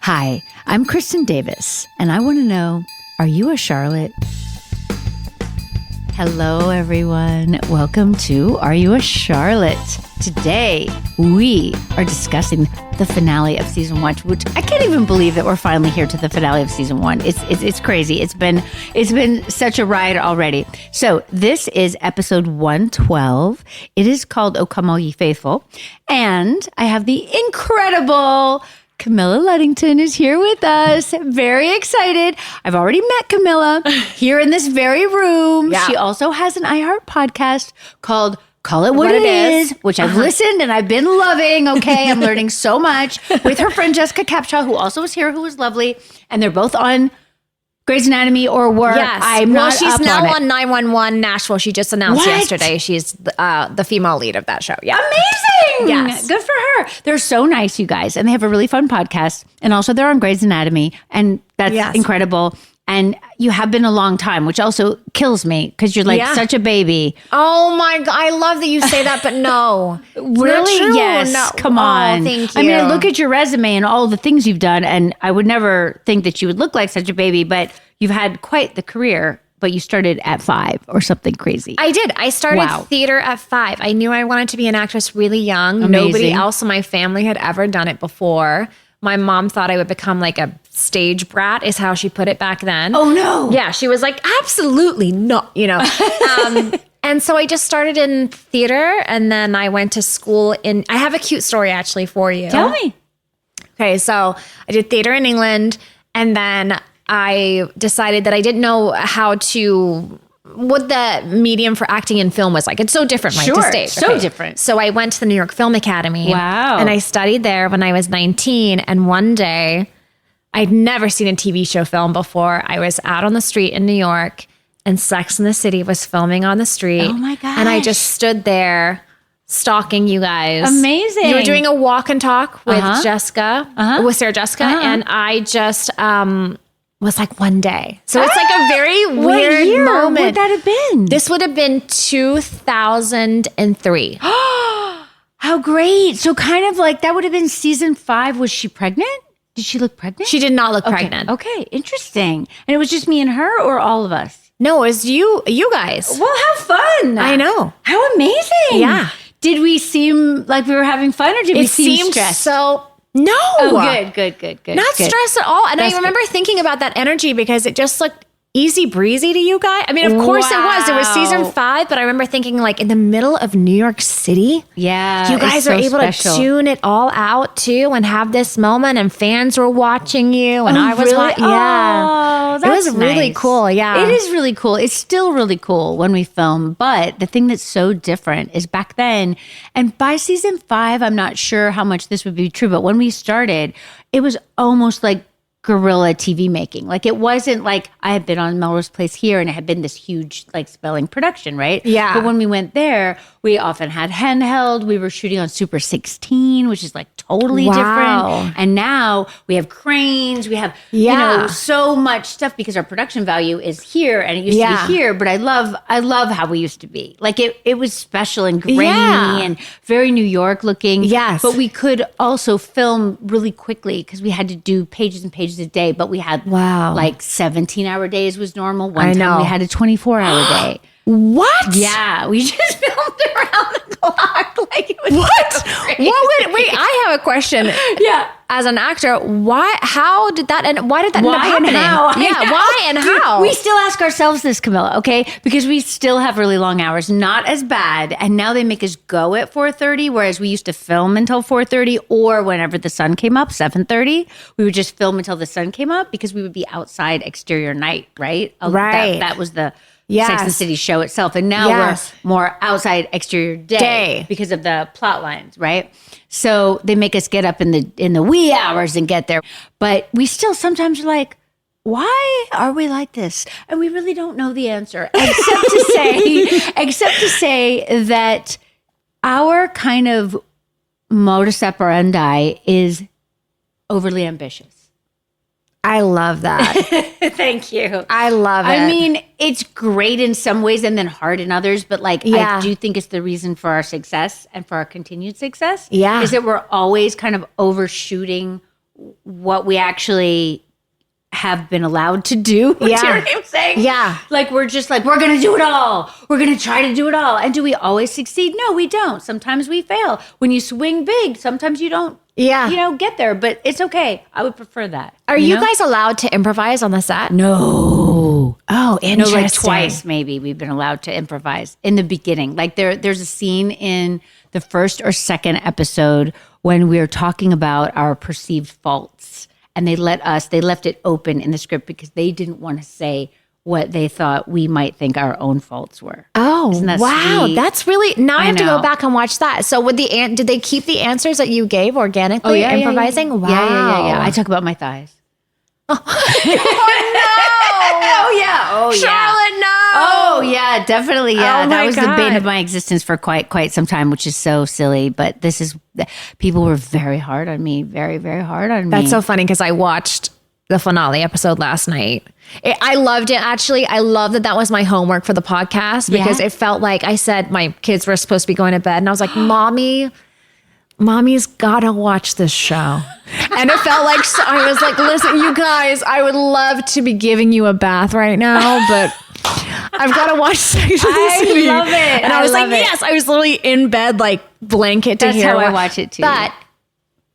Hi, I'm Kristin Davis, and I want to know, are you a Charlotte? Hello, everyone. Welcome to Are You a Charlotte? Today, we are discussing the finale of season 1, which I can't even believe that we're finally here to the finale of season 1. It's crazy. It's been such a ride already. So this is episode 112. It is called O Come All Ye Faithful. And I have the incredible Camilla Luddington is here with us. Very excited. I've already met Camilla here in this very room. Yeah. She also has an iHeart podcast called Call It What It Is, which I've listened and I've been loving. Okay, I'm learning so much with her friend Jessica Capshaw, who also is here, who is lovely. And they're both on Grey's Anatomy or work. Yes. She's now on 911 Nashville. She just announced yesterday she's the female lead of that show. Yeah. Amazing. Yes. Good for her. They're so nice, you guys. And they have a really fun podcast. And also they're on Grey's Anatomy. And that's incredible. And you have been a long time, which also kills me because you're like such a baby. Oh my God. I love that you say that, but no. Really? Yes. No. Come on. Oh, thank you. I mean, I look at your resume and all the things you've done, and I would never think that you would look like such a baby, but you've had quite the career. But you started at 5 or something crazy. I did. I started theater at 5. I knew I wanted to be an actress really young. Amazing. Nobody else in my family had ever done it before. My mom thought I would become like a stage brat, is how she put it back then. Oh, no. Yeah. She was like, absolutely not, And so I just started in theater, and then I went to school I have a cute story actually for you. Tell me. Okay. So I did theater in England, and then I decided that I didn't know what the medium for acting in film was like. It's so different, to stage. So different. So I went to the New York Film Academy. Wow. And I studied there when I was 19. And one day, I'd never seen a TV show film before. I was out on the street in New York, and Sex and the City was filming on the street. Oh my gosh. And I just stood there stalking you guys. Amazing. You were doing a walk and talk with with Sarah Jessica. And I just was like one day. So it's like a very weird moment. What would that have been? This would have been 2003. How great. So kind of like that would have been season 5. Was she pregnant? Did she look pregnant? She did not look pregnant. Okay, interesting. And it was just me and her, or all of us? No, it was you guys. Well, how fun. I know. How amazing. Yeah. Did we seem like we were having fun, or did we seem stressed? No. Oh, good. Not stressed at all. And I remember thinking about that energy because it just looked easy breezy to you guys. I mean, of course it was. It was season 5, but I remember thinking like in the middle of New York City. Yeah. You guys were able to tune it all out too and have this moment, and fans were watching you, and I was watching. Yeah. Oh, that's it was really cool. Yeah. It is really cool. It's still really cool when we film. But the thing that's so different is back then, and by season 5, I'm not sure how much this would be true, but when we started, it was almost like guerrilla TV making. Like it wasn't like I had been on Melrose Place here and it had been this huge like spelling production, right? Yeah. But when we went there, we often had handheld. We were shooting on Super 16, which is like totally different. And now we have cranes. We have so much stuff because our production value is here, and it used to be here. But I love how we used to be. Like it was special and grainy and very New York looking. Yes. But we could also film really quickly because we had to do pages and pages a day. But we had like 17-hour days was normal. One time we had a 24-hour day. What? Yeah, we just filmed around the clock. Like it was so crazy. Wait, I have a question. Yeah. As an actor, how did that end? Why did that end up happening? Why and how? We still ask ourselves this, Camilla, okay? Because we still have really long hours, not as bad. And now they make us go at 4:30, whereas we used to film until 4:30, or whenever the sun came up, 7:30. We would just film until the sun came up because we would be outside exterior night, right? Right. That was the Sex and the City show itself. And now we're more outside exterior day because of the plot lines, right? So they make us get up in the wee hours and get there. But we still sometimes are like, why are we like this? And we really don't know the answer, except to say that our kind of modus operandi is overly ambitious. I love that. Thank you. I love it. I mean, it's great in some ways and then hard in others, but like I do think it's the reason for our success and for our continued success. Yeah. Is that we're always kind of overshooting what we actually have been allowed to do. You know what I'm saying? Yeah. Like, we're just like, we're going to do it all. We're going to try to do it all. And do we always succeed? No, we don't. Sometimes we fail. When you swing big, sometimes you don't, get there. But it's okay. I would prefer that. Are you guys allowed to improvise on the set? No. Oh, interesting. No, like twice maybe we've been allowed to improvise in the beginning. Like there's a scene in the first or second episode when we were talking about our perceived faults. And they left it open in the script because they didn't want to say what they thought we might think our own faults were. Oh, wow. Sweet? That's really, now I have to know. go back and watch that. So did they keep the answers that you gave organically, improvising? Yeah. Wow. Yeah. I talk about my thighs. Oh, no. Oh, yeah. Charlotte, no. Oh, yeah, definitely. Yeah, Oh, that my was God. the bane of my existence for quite some time, which is so silly. But people were very hard on me, very, very hard on me. That's so funny because I watched the finale episode last night. I loved it, actually. I love that was my homework for the podcast because it felt like I said my kids were supposed to be going to bed. And I was like, Mommy's gotta watch this show. And it felt like, I was like, listen, you guys, I would love to be giving you a bath right now, but I've got to watch Sex and the City. I love it. And I was like, love it. yes, I was literally in bed, like blanket to That's hear. how I watch it too. But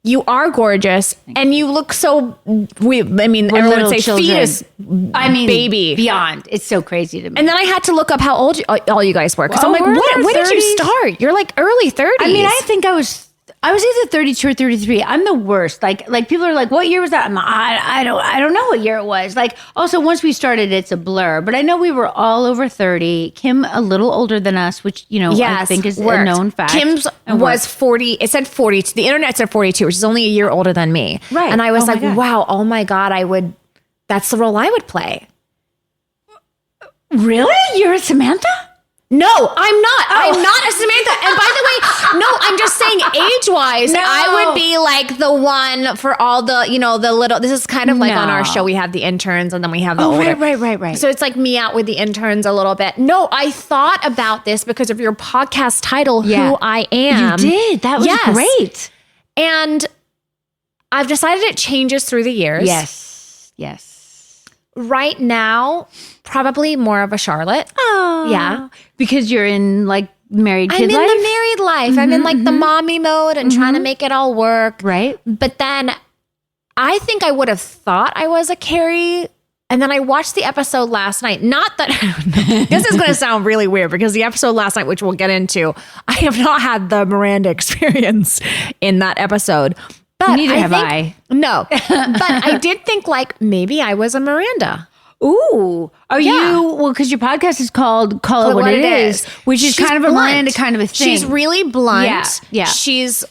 you are gorgeous and you look so, everyone would say children. fetus. Baby. Beyond. It's so crazy to me. And then I had to look up how old all you guys were. Because I'm like, we're in our when did you 30s. start? You're like early 30s. I mean, I think I was either 32 or 33. I'm the worst. Like people are like, what year was that? I'm like, I don't know what year it was. Like, also once we started, it's a blur, but I know we were all over 30. Kim, a little older than us, which, I think is a known fact. Kim's was 40. It said 42. The internet said 42, which is only a year older than me. Right. And I was Oh my like, God. wow, oh my God, that's the role I would play. Really? You're a Samantha? No, I'm not. I'm not a Samantha. And by the way, no, I'm just saying age-wise, No. I would be like the one for all the, the little, this is kind of like on our No. show, we have the interns and then we have the older. Right. So it's like me out with the interns a little bit. No, I thought about this because of your podcast title, Yeah. Who I Am. You did. That was great. And I've decided it changes through the years. Yes. Right now, probably more of a Charlotte. Oh. Yeah. Because you're in like married kid I'm in life? the married life. I'm in like the mommy mode and trying to make it all work. Right. But then I think I would have thought I was a Carrie. And then I watched the episode last night. Not that this is going to sound really weird because the episode last night, which we'll get into, I have not had the Miranda experience in that episode. But Neither have I. No. But I did think like maybe I was a Miranda. Ooh. Are you? Well, because your podcast is called Call It What It Is, which is She's kind of a blunt. Miranda kind of a thing. She's really blunt. Yeah. She's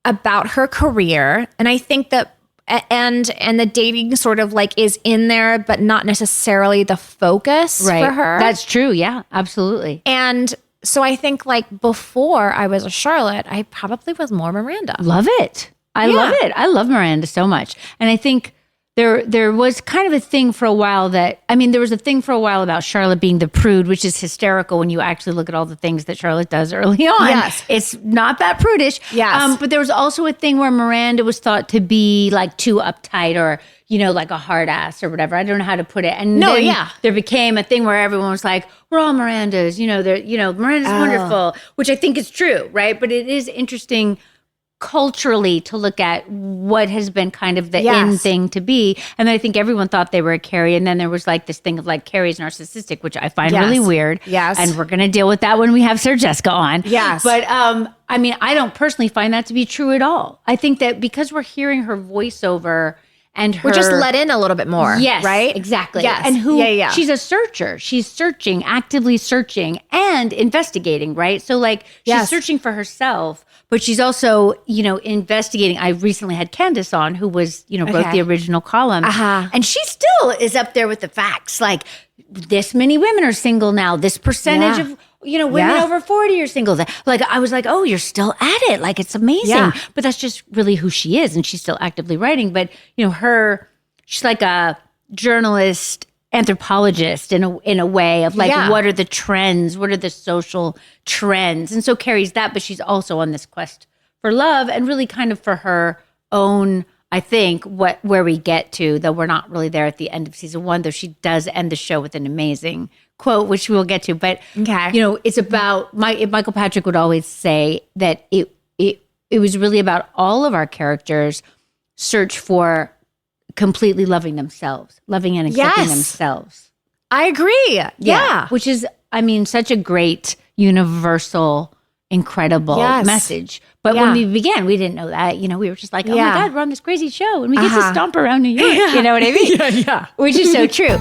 about her career. And I think that and the dating sort of like is in there, but not necessarily the focus for her. That's true. Yeah, absolutely. And so I think like before I was a Charlotte, I probably was more Miranda. Love it. I love it. I love Miranda so much. And I think there was kind of a thing for a while there was a thing for a while about Charlotte being the prude, which is hysterical when you actually look at all the things that Charlotte does early on. Yes. It's not that prudish. Yes. But there was also a thing where Miranda was thought to be like too uptight or, like a hard ass or whatever. I don't know how to put it. And there became a thing where everyone was like, we're all Mirandas, Miranda's wonderful, which I think is true, right? But it is interesting culturally to look at what has been kind of the in thing to be. And then I think everyone thought they were a Carrie. And then there was like this thing of like Carrie's narcissistic, which I find really weird. Yes. And we're going to deal with that when we have Sarah Jessica on. Yes. But I don't personally find that to be true at all. I think that because we're hearing her voiceover and her... We're just let in a little bit more. Yes. Right? Exactly. Yes. And she's a searcher. She's searching, actively searching and investigating, right? So like she's searching for herself, but she's also, investigating. I recently had Candace on who was, wrote the original column. And she still is up there with the facts. Like this many women are single now. This percentage of, women over 40 are single. Like I was like, oh, you're still at it. Like it's amazing. Yeah. But that's just really who she is. And she's still actively writing. But, she's like a journalist, anthropologist in a way of like, what are the trends? What are the social trends? And so Carrie's that, but she's also on this quest for love and really kind of for her own I think where we get to, though we're not really there at the end of season 1, though she does end the show with an amazing quote, which we'll get to. But, it's about, Michael Patrick would always say that it was really about all of our characters search for completely loving themselves, loving and accepting themselves. I agree. Yeah. Which is, such a great, universal, incredible message. But when we began, we didn't know that. We were just like, oh my God, we're on this crazy show and we get to stomp around New York. You know what I mean? Yeah. Which is so true.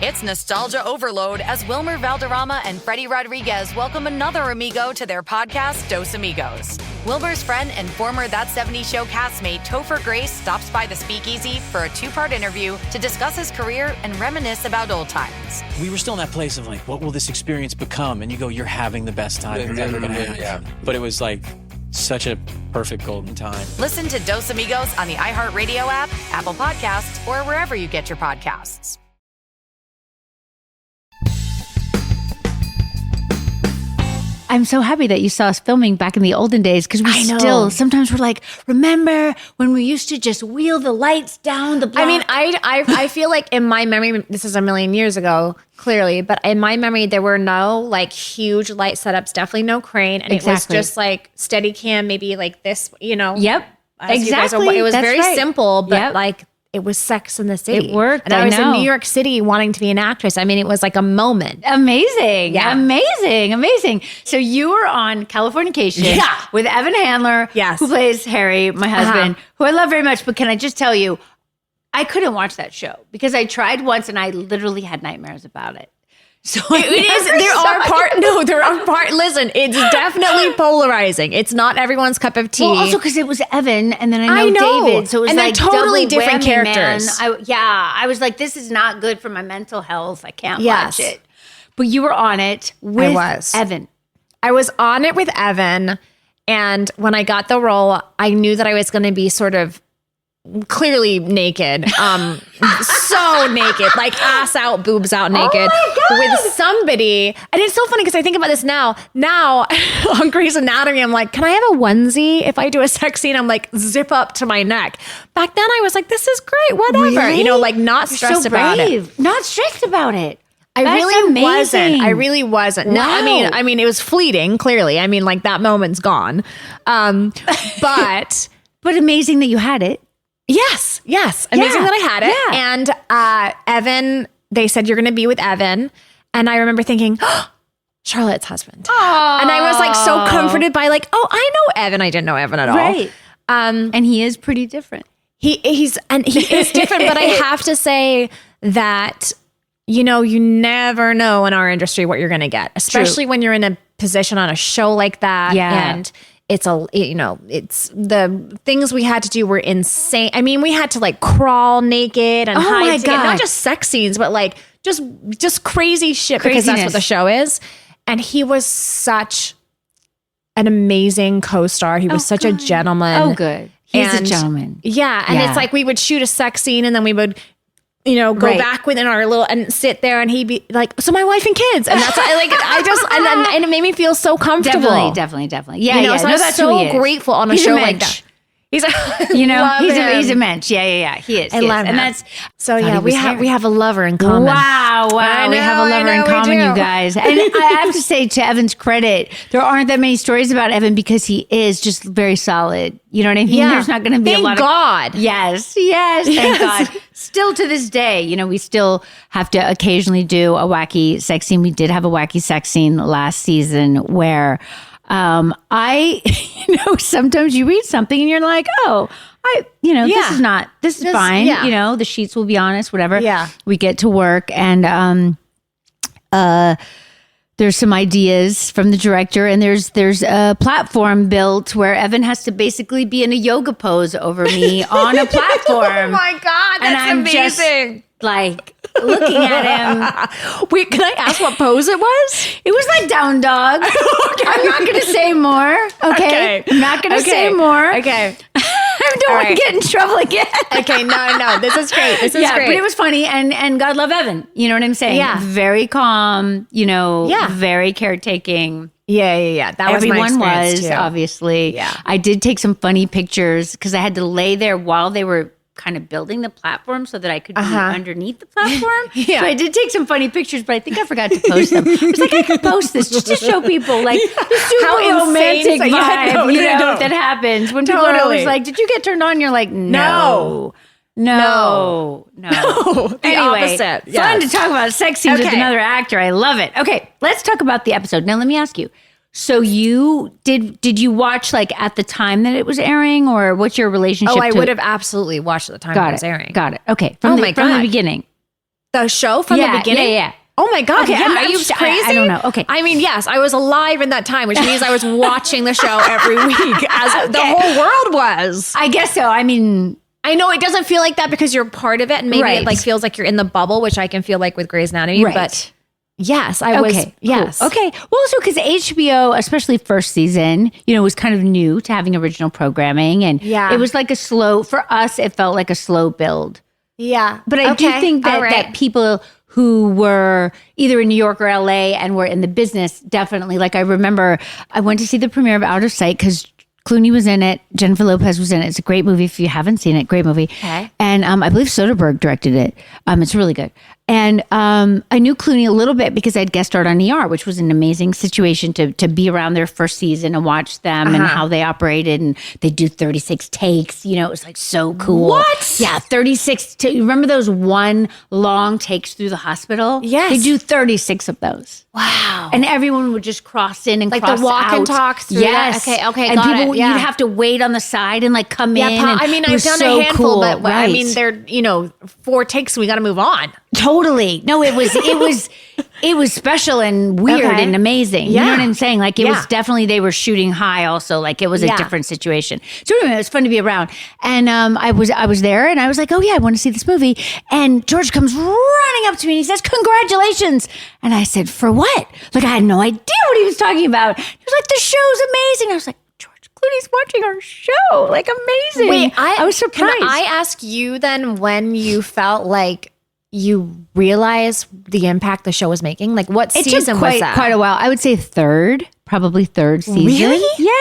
It's nostalgia overload as Wilmer Valderrama and Freddie Rodriguez welcome another amigo to their podcast, Dos Amigos. Wilmer's friend and former That 70s Show castmate Topher Grace stops by the Speakeasy for a 2-part interview to discuss his career and reminisce about old times. We were still in that place of like, what will this experience become? And you go, you're having the best time you're ever going to have. Yeah. But it was like such a perfect golden time. Listen to Dos Amigos on the iHeartRadio app, Apple Podcasts, or wherever you get your podcasts. I'm so happy that you saw us filming back in the olden days because we sometimes we're like, remember when we used to just wheel the lights down the block? I feel like in my memory, this is a million years ago, clearly, but in my memory, there were no like huge light setups, definitely no crane. And it was just like steady cam, maybe like this, Yep. Exactly. It was very simple, but like, it was Sex in the City. It worked. And I was in New York City wanting to be an actress. It was like a moment. Amazing. Yeah. Amazing. So you were on Californication with Evan Handler, who plays Harry, my husband, who I love very much. But can I just tell you, I couldn't watch that show because I tried once and I literally had nightmares about it. So there are parts. Listen, it's definitely polarizing. It's not everyone's cup of tea. Well, also because it was Evan, and then I know David, so it was and like they're totally different characters. I was like, this is not good for my mental health. I can't watch it. But you were on it with Evan. I was on it with Evan, and when I got the role, I knew that I was going to be sort of clearly naked, so naked, like ass out, boobs out, naked with somebody. And it's so funny because I think about this now on Grey's Anatomy, I'm like, can I have a onesie if I do a sex scene? I'm like, zip up to my neck. Back then I was like, this is great, whatever. Really? Like not stressed about it. Not stressed about it. I really wasn't. Wow. No, I mean, it was fleeting, clearly. Like that moment's gone. But amazing that you had it. Yes. Amazing that I had it. Yeah. And Evan, they said, you're going to be with Evan. And I remember thinking, Charlotte's husband. Aww. And I was like so comforted by like, oh, I know Evan. I didn't know Evan at all. Right. And he is pretty different. He is different, but I have to say that, you never know in our industry what you're going to get, especially when you're in a position on a show like that. Yeah. And it's it's the things we had to do were insane. We had to like crawl naked and hide to get not just sex scenes, but like just crazy shit because that's what the show is. And he was such an amazing co-star. He was such a gentleman. Oh, good. He's a gentleman. Yeah. And it's like we would shoot a sex scene and then we would go back within our little and sit there and he'd be like, so my wife and kids. And that's and it made me feel so comfortable. Definitely. Yeah. So I was so grateful on a show like that. He's he's a mensch. Yeah. He is. I love him. And that's so we have a lover in common. Wow. We have a lover in common, you guys. And I have to say, to Evan's credit, there aren't that many stories about Evan because he is just very solid. You know what I mean? Yeah. There's not going to be a lot of God. Yes. Thank God. Still to this day, we still have to occasionally do a wacky sex scene. We did have a wacky sex scene last season where sometimes you read something and you're like, this is fine. Yeah. The sheets will be honest, whatever. Yeah. We get to work and there's some ideas from the director and there's a platform built where Evan has to basically be in a yoga pose over me on a platform. Oh my God, that's amazing. Just, like looking at him. Wait, can I ask what pose it was? It was like down dog. Okay. I'm not going to say more. Okay. I'm not going to say more. Okay. I don't want to get in trouble again. Okay. No. This is great. This is great. But it was funny. And God love Evan. You know what I'm saying? Yeah. Very calm, very caretaking. Yeah. That was my Everyone experience was, too. obviously. Yeah. I did take some funny pictures because I had to lay there while they were kind of building the platform so that I could be underneath the platform. Yeah. So I did take some funny pictures, but I think I forgot to post them. I was like, I could post this just to show people like the super How romantic insane. vibe, No, that happens. When people are always like, did you get turned on? You're like, no. The opposite. Fun to talk about sex scenes with Okay. another actor. I love it. Okay, let's talk about the episode. Now, let me ask you. So you did you watch like at the time that it was airing, or what's your relationship? Oh, I to would have absolutely watched at the time it was airing. Got it. Okay. From the beginning. The show from the beginning? Yeah. Oh my God. Okay, Are you crazy? I don't know. Okay. I mean, yes, I was alive in that time, which means I was watching the show every week as the whole world was. I guess so. I mean, I know it doesn't feel like that because you're part of it, and maybe it like feels like you're in the bubble, which I can feel like with Grey's Anatomy. Right. But yes, I was. Cool. Yes. Okay. Well, also because HBO, especially first season, was kind of new to having original programming, and it was like for us, it felt like a slow build. Yeah. But I do think that people who were either in New York or LA and were in the business, definitely. Like I remember I went to see the premiere of Out of Sight because Clooney was in it. Jennifer Lopez was in it. It's a great movie. If you haven't seen it, great movie. Okay. And I believe Soderbergh directed it. It's really good. And I knew Clooney a little bit because I'd guest starred on ER, which was an amazing situation to be around their first season and watch them and how they operated. And they do 36 takes. It was like so cool. What? Yeah, 36. You remember those one long takes through the hospital? Yes. They do 36 of those. Wow. And everyone would just cross in and Like cross the walk out. and talk through yes. that? Okay, And got people, it. Yeah. you'd have to wait on the side and like come in. And I mean, it I've was done so a handful, cool. but I Right. mean, they're 4 takes. We got to move on. Totally. No, it was special and weird and amazing. You know what I'm saying? Like it was definitely, they were shooting high also. Like it was a different situation. So anyway, it was fun to be around. And I was there and I was like, oh yeah, I want to see this movie. And George comes running up to me and he says, congratulations. And I said, for what? Like I had no idea what he was talking about. He was like, the show's amazing. I was like, Clooney's watching our show. Like amazing. Wait, I was surprised. Can I ask you then when you felt like you realized the impact the show was making? Like what season was that? Quite a while. I would say probably third season. Really? Yeah.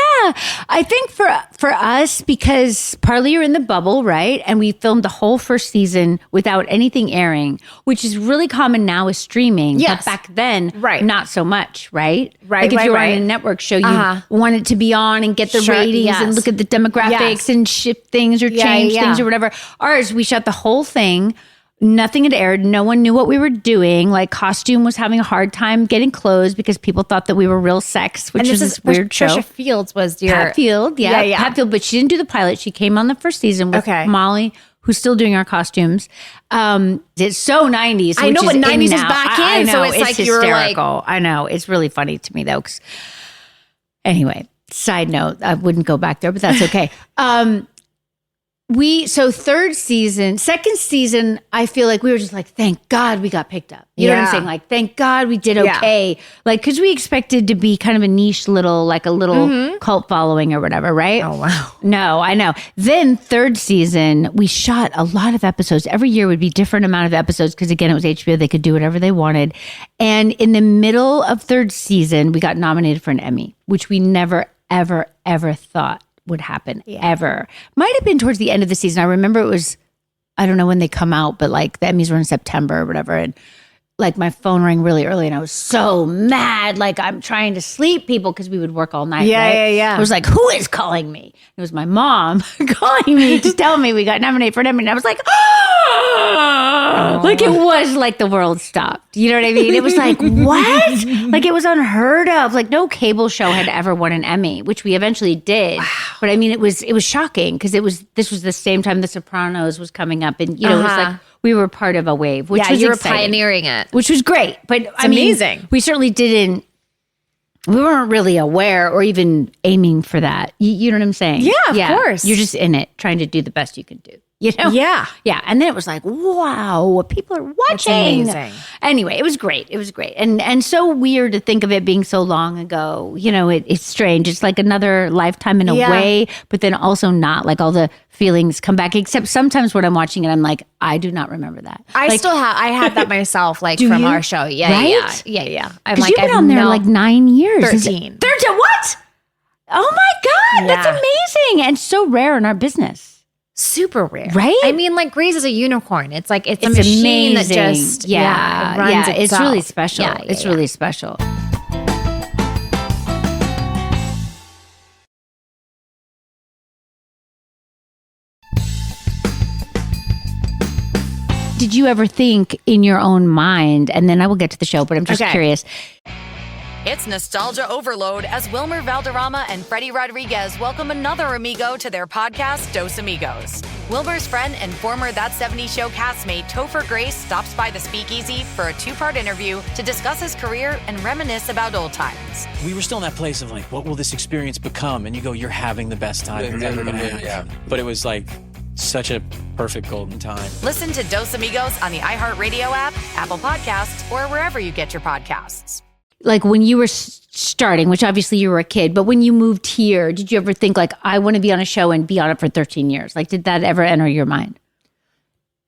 I think for us, because partly you're in the bubble, right? And we filmed the whole first season without anything airing, which is really common now with streaming. Yes. But back then, Right. not so much, right? Right, Like if you were right. on a network show, you want it to be on and get the Sure, ratings yes. and look at the demographics Yes. and shift things or change things or whatever. Ours, we shot the whole thing. Nothing had aired. No one knew what we were doing. Like costume was having a hard time getting clothes because people thought that we were real sex, which was this weird show. Patricia Fields was your Pat Field, Pat Field, but she didn't do the pilot. She came on the first season with Molly, who's still doing our costumes. It's so 90s. I know, which but is 90s is now. back in, I know, so it's like you're hysterical. I know. It's really funny to me though. 'Cause anyway, side note, I wouldn't go back there, but that's okay. Second season, I feel like we were just like, thank God we got picked up. You know what I'm saying? Like, thank God we did okay. Like, because we expected to be kind of a niche little cult following or whatever, right? Oh, wow. No, I know. Then third season, we shot a lot of episodes. Every year would be different amount of episodes because, again, it was HBO. They could do whatever they wanted. And in the middle of third season, we got nominated for an Emmy, which we never, ever, ever thought would happen ever. Might have been towards the end of the season. I remember it was, I don't know when they come out, but like the Emmys were in September or whatever. And like my phone rang really early and I was so mad. Like I'm trying to sleep people because we would work all night. Right? I was like, who is calling me? It was my mom calling me to tell me we got nominated for an Emmy. And I was like, oh. Like it was like the world stopped. You know what I mean? It was like, what? Like it was unheard of. Like no cable show had ever won an Emmy, which we eventually did. Wow. But I mean, it was shocking because this was the same time The Sopranos was coming up. And, it was like, we were part of a wave, which was you were exciting, pioneering it. which was great. But it's amazing. We certainly we weren't really aware or even aiming for that. You know what I'm saying? Yeah, of course. You're just in it, trying to do the best you can do. you know? Yeah. Yeah. And then it was like, wow, people are watching. It's amazing. Anyway, it was great. It was great. And so weird to think of it being so long ago. You know, it's strange. It's like another lifetime in a way, but then also not. Like all the feelings come back, except sometimes when I'm watching it, I'm like, I do not remember that. I had that myself, like from our show. Yeah, right? yeah. I'm like, you've been on there like 9 years. 13. 13, what? Oh my God, that's amazing. And so rare in our business. Super rare. Right? I mean, like Grey's is a unicorn. It's like, it's a machine amazing. that just, it runs itself. It's really special. Yeah, it's really special. Did you ever think in your own mind, and then I will get to the show, but I'm just curious. It's nostalgia overload as Wilmer Valderrama and Freddie Rodriguez welcome another amigo to their podcast, Dos Amigos. Wilmer's friend and former That 70s Show castmate Topher Grace stops by the Speakeasy for a 2-part interview to discuss his career and reminisce about old times. We were still in that place of like, what will this experience become? And you go, you're having the best time you're ever going to have. Yeah. But it was like such a perfect golden time. Listen to Dos Amigos on the iHeartRadio app, Apple Podcasts, or wherever you get your podcasts. Like when you were starting, which obviously you were a kid, but when you moved here, did you ever think like, I want to be on a show and be on it for 13 years? Like, did that ever enter your mind?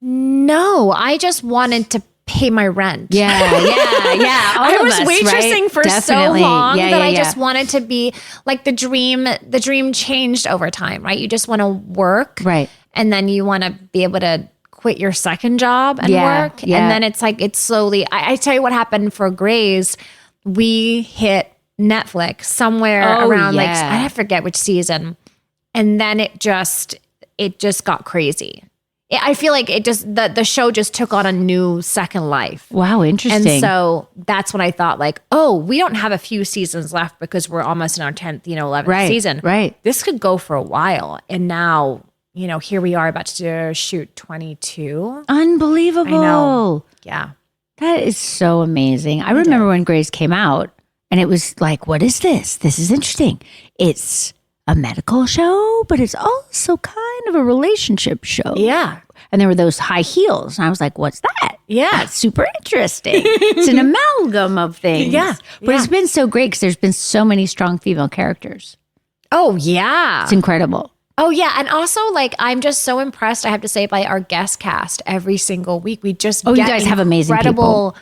No, I just wanted to pay my rent. Yeah. I was waitressing for so long that I just wanted to be like the dream changed over time, right? You just want to work. Right. And then you want to be able to quit your second job and work. Yeah. And then it's like, it's slowly, I tell you what happened for Grey's. We hit Netflix somewhere around like, I forget which season. And then it just got crazy. I feel like the show just took on a new second life. Wow, interesting. And so that's when I thought like, oh, we don't have a few seasons left because we're almost in our 10th, 11th season. Right. This could go for a while. And now, here we are about to shoot 22. Unbelievable. I know. Yeah. That is so amazing. I remember when Grey's came out and it was like, what is this? This is interesting. It's a medical show, but it's also kind of a relationship show. Yeah. And there were those high heels. And I was like, what's that? Yeah. That's super interesting. It's an amalgam of things. Yeah. But it's been so great because there's been so many strong female characters. Oh, yeah. It's incredible. Oh, yeah. And also, like, I'm just so impressed, I have to say, by our guest cast every single week. We just get you guys have amazing incredible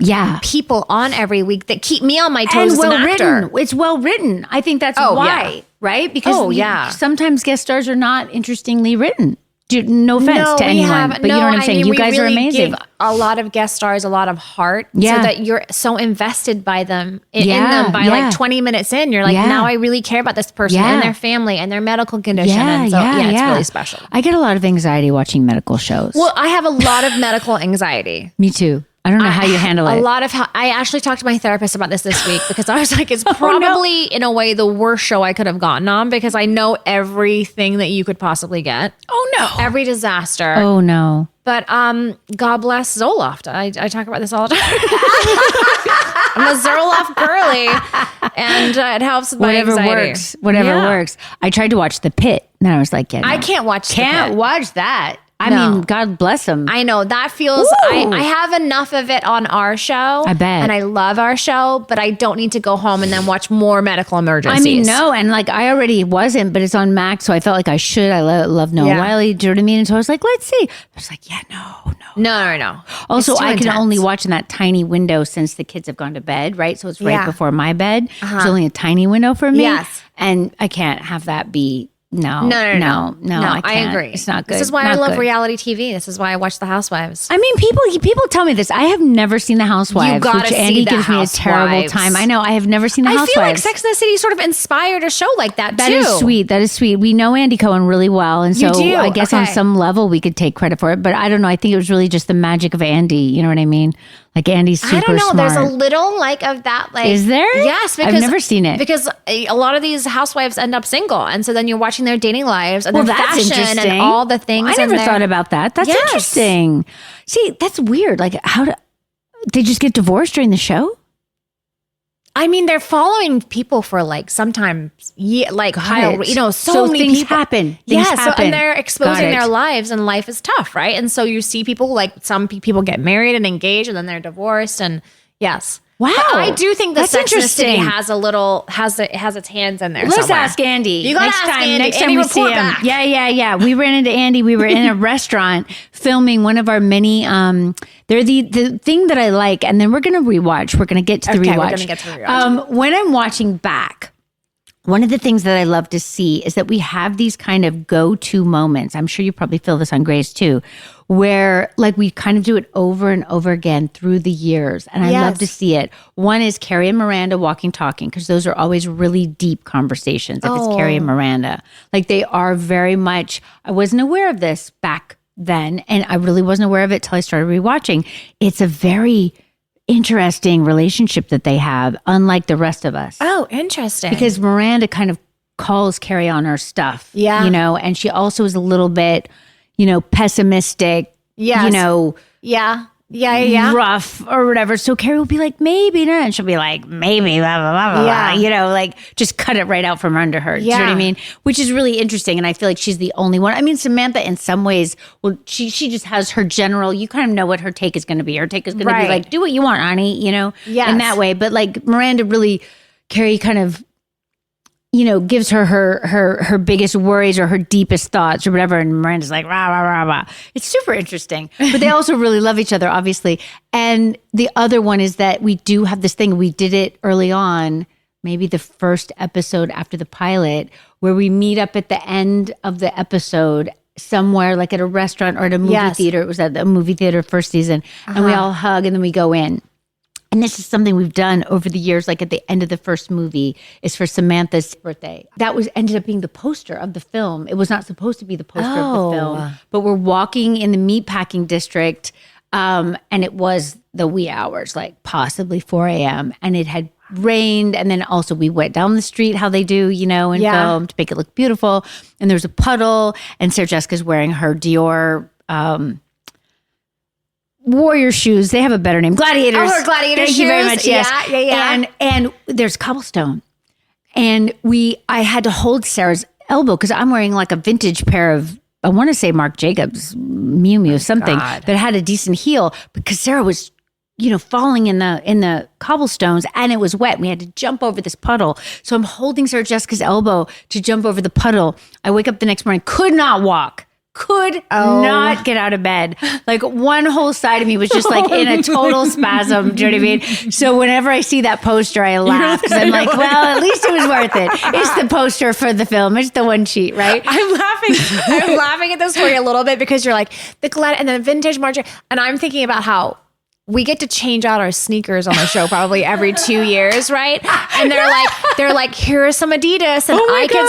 people on every week that keep me on my toes as an actor. Written. It's well written. I think that's why, right? Because sometimes guest stars are not interestingly written. No offense to anyone, but you know what I'm saying? You guys are amazing. Give a lot of guest stars a lot of heart so that you're so invested by them in them by like 20 minutes in. You're like, now I really care about this person and their family and their medical condition. And so, it's really special. I get a lot of anxiety watching medical shows. Well, I have a lot of medical anxiety. Me too. I don't know how you handle it. I actually talked to my therapist about this week because I was like, it's probably in a way the worst show I could have gotten on because I know everything that you could possibly get. Oh no. Every disaster. Oh no. But God bless Zoloft. I talk about this all the time. I'm a Zoloft girly and it helps with my anxiety. Whatever works. I tried to watch The Pit and then I was like, I can't watch The Pit. Can't watch that. I mean, God bless him. I know that feels, I have enough of it on our show. I bet. And I love our show, but I don't need to go home and then watch more medical emergencies. I mean, no. And like, I already wasn't, but it's on Max. So I felt like I should. I love Noah Wiley. Do you know what I mean? And so I was like, let's see. I was like, No. Also, I can only watch in that tiny window since the kids have gone to bed, right? So it's right before my bed. It's only a tiny window for me. Yes. And I can't have that be. No, I agree. It's not good. This is why I love reality TV. This is why I watch The Housewives. I mean, people tell me this. I have never seen The Housewives. You gotta which Andy see The gives Housewives. me a terrible time. I know. I have never seen The Housewives. I feel like Sex and the City sort of inspired a show like that too. That is sweet. That is sweet. We know Andy Cohen really well, and so I guess on some level we could take credit for it. But I don't know. I think it was really just the magic of Andy. You know what I mean? Like Andy's super smart. I don't know. There's a little like of that. Like, is there? Yes, because I've never seen it. Because a lot of these housewives end up single, and so then you're watching their dating lives and their fashion and all the things. I never thought about that. That's interesting. See, that's weird. Like, they just get divorced during the show? I mean, they're following people for like sometimes, so many things people happen. And they're exposing their lives, and life is tough, right? And so you see people like some people get married and engaged, and then they're divorced, and yes. Wow. But I do think the That's Sex and the interesting. City has its hands in there. Let's somewhere. ask Andy. You gotta ask Andy. Next time Andy, we see report him. back. Yeah. We ran into Andy. We were in a restaurant filming one of our many. They're the thing that I like, and then we're gonna rewatch. We're gonna get to the rewatch. We're gonna get to the rewatch. When I'm watching back, one of the things that I love to see is that we have these kind of go-to moments. I'm sure you probably feel this on Grace too, where like we kind of do it over and over again through the years. And I love to see it. One is Carrie and Miranda walking, talking, because those are always really deep conversations. If it's Carrie and Miranda, like they are very much, I wasn't aware of this back then. And I really wasn't aware of it till I started rewatching. It's a very interesting relationship that they have, unlike the rest of us. Oh, interesting. Because Miranda kind of calls Carrie on her stuff. Yeah. And she also is a little bit, pessimistic. Yes. Yeah. Rough or whatever. So Carrie will be like, maybe not. And she'll be like, maybe, blah, blah, blah, blah. Yeah. Like just cut it right out from under her. Yeah. Do you know what I mean? Which is really interesting. And I feel like she's the only one. I mean, Samantha in some ways, well, she just has her general, you kind of know what her take is going to be. Her take is going to be like, do what you want, honey, Yes. in that way. But like Miranda really, Carrie kind of, gives her biggest worries or her deepest thoughts or whatever. And Miranda's like, rah, rah, rah, rah. It's super interesting. But they also really love each other, obviously. And the other one is that we do have this thing. We did it early on, maybe the first episode after the pilot, where we meet up at the end of the episode somewhere like at a restaurant or at a movie theater. It was at the movie theater first season. And we all hug and then we go in. And this is something we've done over the years, like at the end of the first movie is for Samantha's birthday. That ended up being the poster of the film. It was not supposed to be the poster of the film, but we're walking in the meatpacking district. And it was the wee hours, like possibly 4 a.m. And it had rained. And then also we went down the street, how they do, in film to make it look beautiful. And there's a puddle and Sarah Jessica's wearing her Dior, warrior shoes. They have a better name. Gladiators. Oh, her gladiator shoes. Thank you very much. Yes. Yeah. And there's cobblestone. And I had to hold Sarah's elbow because I'm wearing like a vintage pair of, I want to say Marc Jacobs, Miu Miu, something that had a decent heel because Sarah was, falling in the cobblestones and it was wet. We had to jump over this puddle. So I'm holding Sarah Jessica's elbow to jump over the puddle. I wake up the next morning, could not walk. Could not get out of bed. Like one whole side of me was just like in a total spasm. Do you know what I mean? So whenever I see that poster, I laugh because I'm like, well, at least it was worth it. It's the poster for the film. It's the one sheet, right? I'm laughing at this story a little bit because you're like the glad and the vintage march. And I'm thinking about how we get to change out our sneakers on the show probably every 2 years, right? And they're like, here are some Adidas, and I get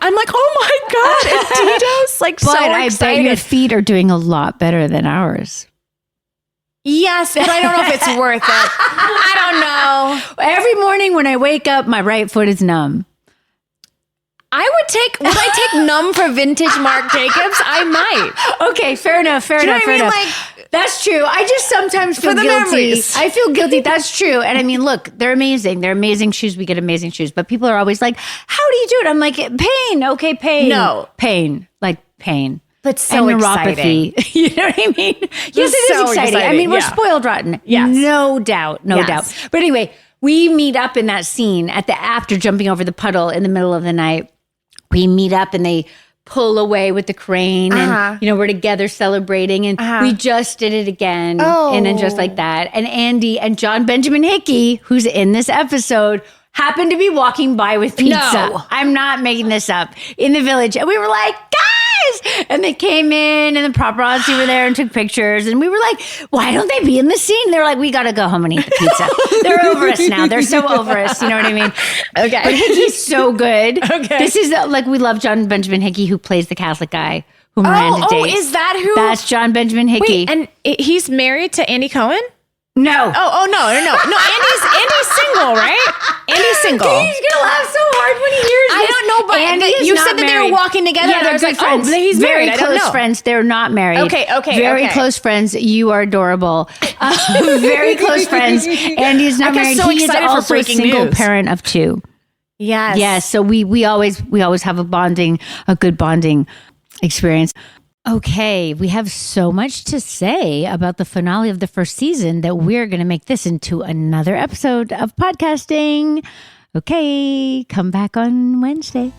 I'm like, oh my god, Adidas! Like, but so I excited. bet your feet are doing a lot better than ours. Yes, but I don't know if it's worth it. I don't know. Every morning when I wake up, my right foot is numb. Would I take numb for vintage Marc Jacobs? I might. Okay, fair enough. Do you know what I mean? Like, that's true. I just sometimes feel guilty. Memories. I feel guilty. That's true. And I mean, look, they're amazing. They're amazing shoes. We get amazing shoes. But people are always like, how do you do it? I'm like, pain. Okay, pain. No. Pain. Like pain. But so and neuropathy. exciting. You know what I mean? Yes, it is so exciting. I mean, we're spoiled rotten. Yes. No doubt. But anyway, we meet up in that scene after jumping over the puddle in the middle of the night. We meet up and they pull away with the crane and, we're together celebrating and we just did it again. And then just like that. And Andy and John Benjamin Hickey, who's in this episode, happened to be walking by with pizza. No. I'm not making this up. In the village. And we were like, guys! And they came in and the paparazzi were there and took pictures. And we were like, why don't they be in the scene? They're like, we got to go home and eat the pizza. They're over us now. They're so over us. You know what I mean? Okay. But Hickey's so good. Okay. This is we love John Benjamin Hickey, who plays the Catholic guy who Miranda dates. Is that who? That's John Benjamin Hickey. Wait, and he's married to Andy Cohen? No. No. Andy's single, right? Andy's single. He's gonna laugh so hard when he hears this. I don't know, but Andy is you not said that they married. were walking together. Yeah, and I they're was good like, friends. oh, he's very married. I don't close know. friends. They're not married. Okay. Very close friends. You are adorable. Very close friends. Andy's not I got married. so He is excited for also a breaking single news. parent of 2. Yes. Yes. So we always have a good bonding experience. Okay, we have so much to say about the finale of the first season that we're going to make this into another episode of podcasting. Okay, come back on Wednesday.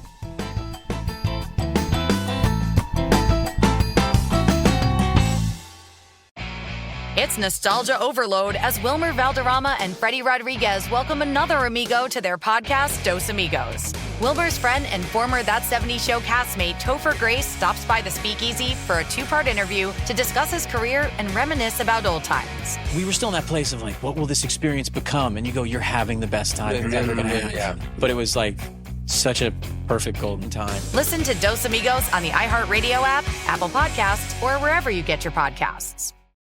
It's nostalgia overload as Wilmer Valderrama and Freddie Rodriguez welcome another amigo to their podcast, Dos Amigos. Wilmer's friend and former That 70s Show castmate Topher Grace stops by the Speakeasy for a 2-part interview to discuss his career and reminisce about old times. We were still in that place of like, what will this experience become? And you go, you're having the best time you're ever going to have. Yeah. But it was like such a perfect golden time. Listen to Dos Amigos on the iHeartRadio app, Apple Podcasts, or wherever you get your podcasts.